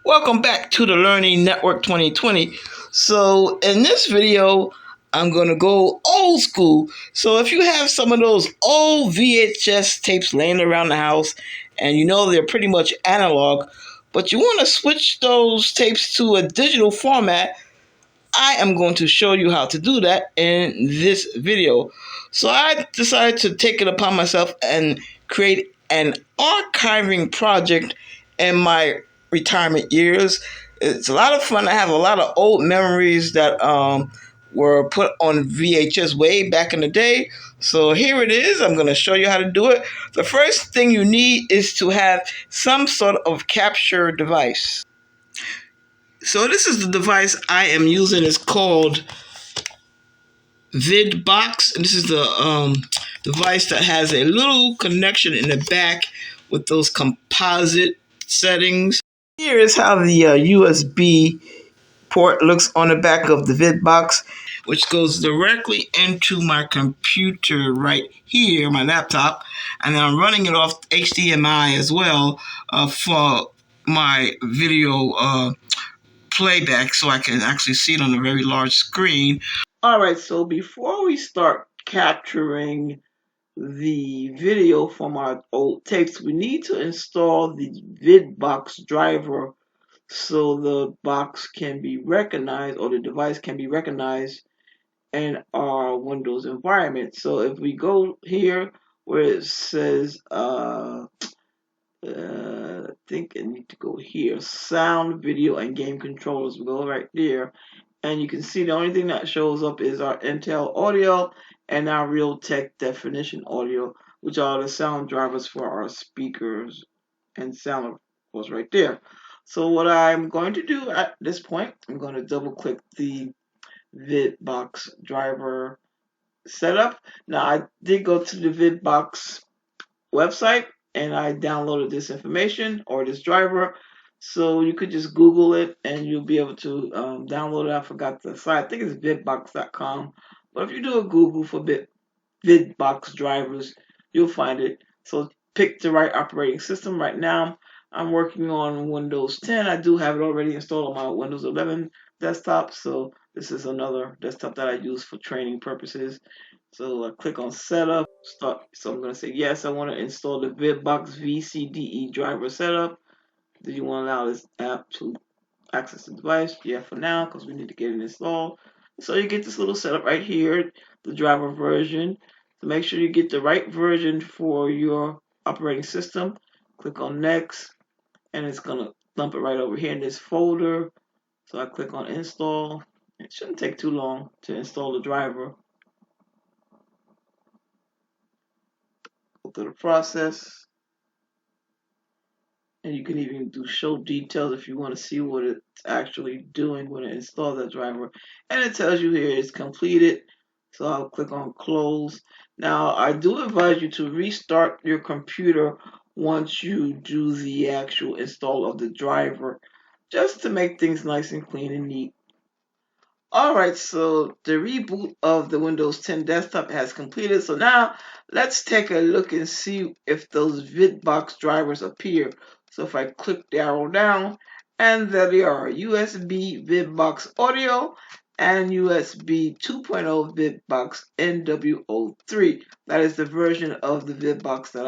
Welcome back to the Learning Network 2020. So in this video, I'm going to go old school. So if you have some of those old VHS tapes laying around the house and you know they're pretty much analog, but you want to switch those tapes to a digital format, I am going to show you how to do that in this video. So I decided to take it upon myself and create an archiving project in my retirement years. It's a lot of fun. I have a lot of old memories that were put on VHS way back in the day. So here it is. I'm going to show you how to do it. The first thing you need is to have some sort of capture device. So this is the device I am using. It's called VidBox, and this is the device that has a little connection in the back with those composite settings. Here is how the USB port looks on the back of the VidBox, which goes directly into my computer right here, my laptop, and then I'm running it off HDMI as well for my video playback so I can actually see it on a very large screen. Alright, so before we start capturing the video from our old tapes, we need to install the VidBox driver so the box can be recognized, or the device can be recognized in our Windows environment. So if we go here where it says I think I need to go here, sound, video, and game controllers. We go right there, and you can see the only thing that shows up is our Intel audio and our Realtek definition audio, which are the sound drivers for our speakers and sound, of course, right there. So what I'm going to do at this point, I'm going to double click the VidBox driver setup. Now I did go to the VidBox website and I downloaded this information or this driver. So you could just Google it and you'll be able to download it. I forgot the site. I think it's vidbox.com. But if you do a Google for VidBox drivers, you'll find it. So pick the right operating system. Right now, I'm working on Windows 10. I do have it already installed on my Windows 11 desktop. So this is another desktop that I use for training purposes. So I click on setup, start. So I'm going to say yes, I want to install the VidBox VCDE driver setup. Do you want to allow this app to access the device? Yeah, for now, because we need to get it installed. So you get this little setup right here, the driver version. So make sure you get the right version for your operating system. Click on next, and it's going to dump it right over here in this folder. So I click on install. It shouldn't take too long to install the driver. Go through the process, and you can even do show details if you want to see what it's actually doing when it installs that driver. And it tells you here it's completed. So I'll click on close. Now I do advise you to restart your computer once you do the actual install of the driver, just to make things nice and clean and neat. Alright, so the reboot of the Windows 10 desktop has completed. So now let's take a look and see if those VidBox drivers appear. So if I click the arrow down, and there they are, USB VidBox audio and USB 2.0 VidBox NW03. That is the version of the VidBox that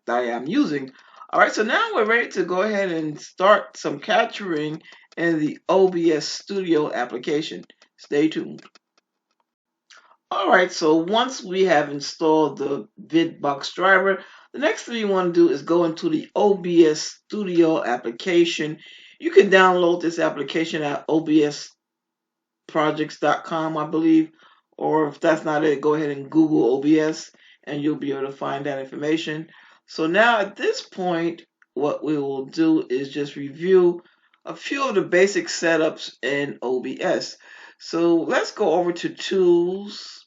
I am using. Alright, so now we're ready to go ahead and start some capturing in the OBS Studio application. Stay tuned. Alright, so once we have installed the VidBox driver, the next thing you want to do is go into the OBS Studio application. You can download this application at obsprojects.com, I believe, or if that's not it, go ahead and Google OBS and you'll be able to find that information. So now at this point, what we will do is just review a few of the basic setups in OBS. So let's go over to Tools,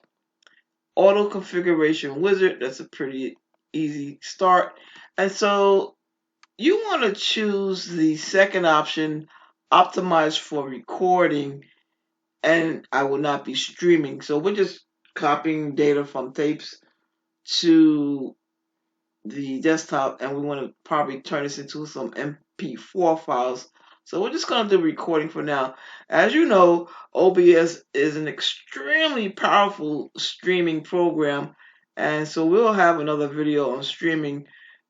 Auto Configuration Wizard. That's a pretty easy start. And so you want to choose the second option, Optimize for Recording, and I will not be streaming. So we're just copying data from tapes to the desktop, and we want to probably turn this into some MP4 files So we're just going to do recording for now. As you know, OBS is an extremely powerful streaming program, and so we'll have another video on streaming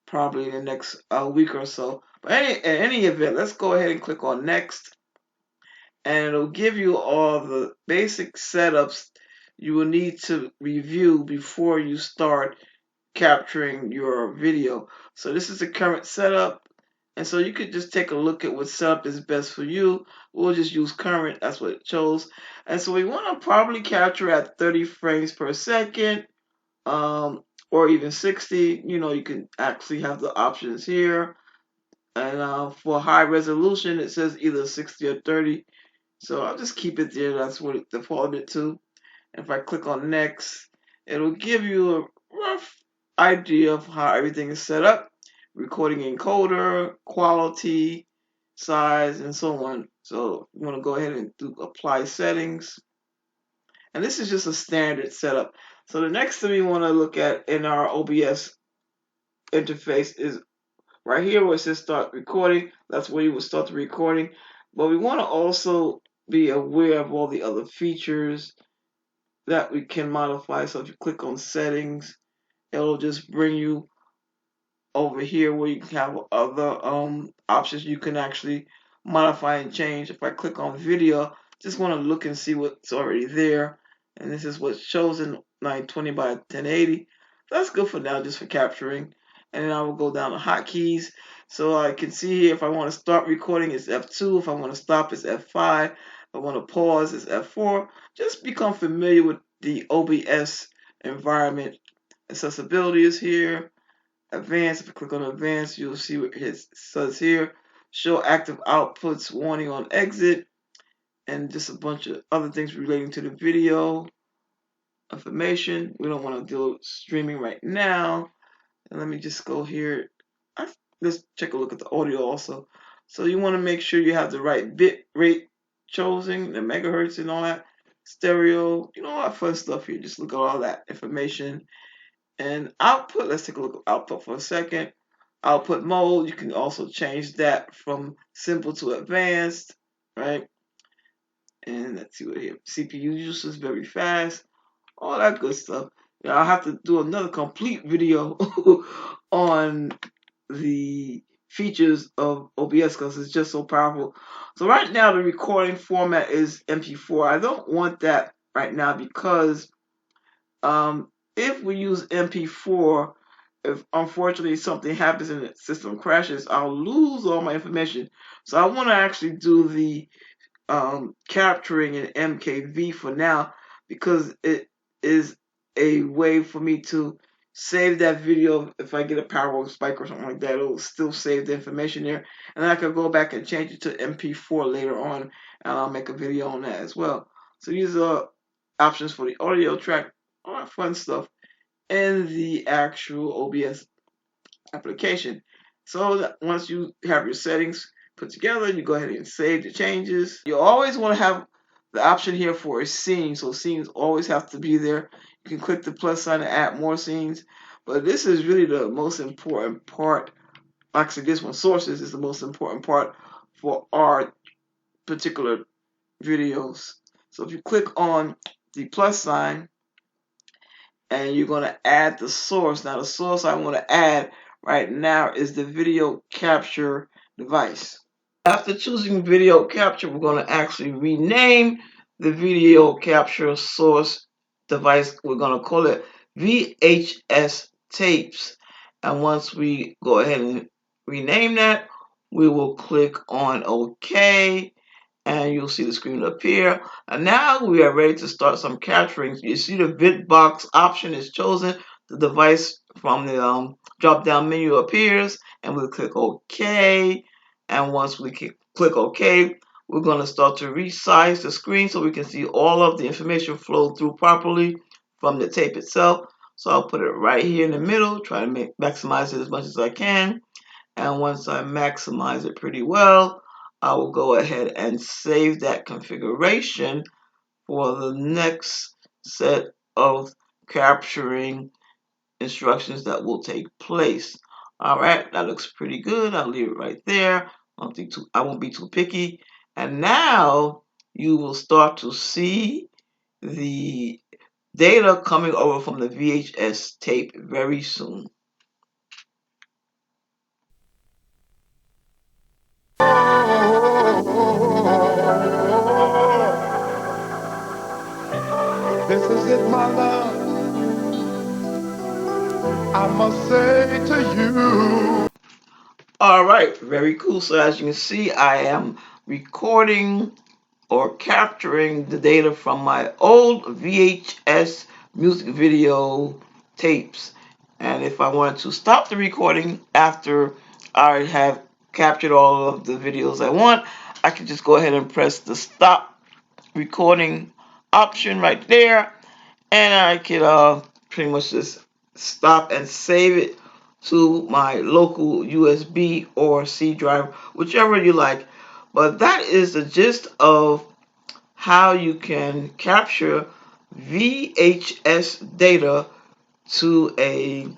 probably in the next week or so. But in any event, let's go ahead and click on next, and it'll give you all the basic setups you will need to review before you start capturing your video. So this is the current setup, and so you could just take a look at what setup is best for you. We'll just use current, that's what it shows. And so we want to probably capture at 30 frames per second, or even 60. You know, you can actually have the options here. And for high resolution, it says either 60 or 30. So I'll just keep it there. That's what it defaulted to. If I click on next, it'll give you a rough idea of how everything is set up. Recording encoder, quality, size, and so on. So you want to go ahead and do apply settings. And this is just a standard setup. So the next thing we want to look at in our OBS interface is right here where it says start recording. That's where you will start the recording. But we want to also be aware of all the other features that we can modify. So if you click on settings, it'll just bring you over here where you can have other options you can actually modify and change. If I click on video, just want to look and see what's already there, and this is what's chosen, 920 by 1080. That's good for now, just for capturing. And then I will go down to hotkeys. So I can see here if I want to start recording, it's F2. If I want to stop, it's F5. If I want to pause, it's F4. Just become familiar with the OBS environment. Accessibility is here. Advanced, if you click on advanced, you'll see what it says here. Show active outputs, warning on exit, and just a bunch of other things relating to the video information. We don't want to deal with streaming right now. And let me just go here. Let's check a look at the audio also. So you want to make sure you have the right bit rate chosen, the megahertz and all that. Stereo, you know, all that fun stuff here. Just look at all that information. And output, let's take a look at output for a second. Output mode, you can also change that from simple to advanced, right? And let's see what here. CPU use is very fast, all that good stuff. Now I'll have to do another complete video on the features of OBS because it's just so powerful. So right now the recording format is MP4. I don't want that right now because if we use MP4, if unfortunately something happens and the system crashes, I'll lose all my information. So I want to actually do the capturing in MKV for now because it is a way for me to save that video. If I get a power spike or something like that, it'll still save the information there, and I could go back and change it to MP4 later on, and I'll make a video on that as well. So these are options for the audio track, all that fun stuff in the actual OBS application. So that once you have your settings put together, you go ahead and save the changes. You always want to have the option here for a scene, so scenes always have to be there. You can click the plus sign to add more scenes, but this is really the most important part. Actually, this one, sources, is the most important part for our particular videos. So if you click on the plus sign, and you're going to add the source. Now the source I want to add right now is the video capture device. After choosing video capture, we're going to actually rename the video capture source device. We're going to call it VHS tapes. And once we go ahead and rename that, we will click on OK, and you'll see the screen appear. And now we are ready to start some capturing. You see the bitbox option is chosen. The device from the drop-down menu appears, and we'll click OK. And once we click OK, we're going to start to resize the screen so we can see all of the information flow through properly from the tape itself. So I'll put it right here in the middle, try to maximize it as much as I can. And once I maximize it pretty well, I will go ahead and save that configuration for the next set of capturing instructions that will take place. All right, that looks pretty good. I'll leave it right there. I won't be too picky. And now you will start to see the data coming over from the VHS tape very soon. This is it, my love. I must say to you. All right, very cool. So as you can see, I am recording or capturing the data from my old VHS music video tapes. And if I wanted to stop the recording after I have captured all of the videos I want, I can just go ahead and press the stop recording option right there, and I can pretty much just stop and save it to my local USB or C drive, whichever you like. But that is the gist of how you can capture VHS data to a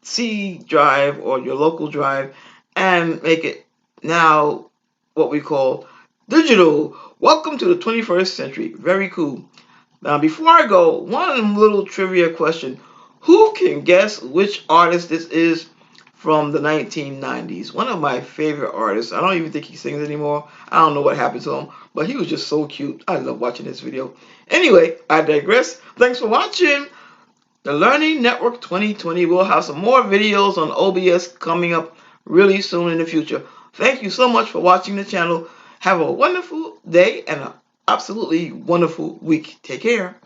C drive or your local drive and make it now what we call digital. Welcome to the 21st century. Very cool. Now, before I go, one little trivia question. Who can guess which artist this is from the 1990s? One of my favorite artists. I don't even think he sings anymore. I don't know what happened to him, but he was just so cute. I love watching this video. Anyway, I digress. Thanks for watching. The Learning Network 2020 will have some more videos on OBS coming up really soon in the future. Thank you so much for watching the channel. Have a wonderful day and an absolutely wonderful week. Take care.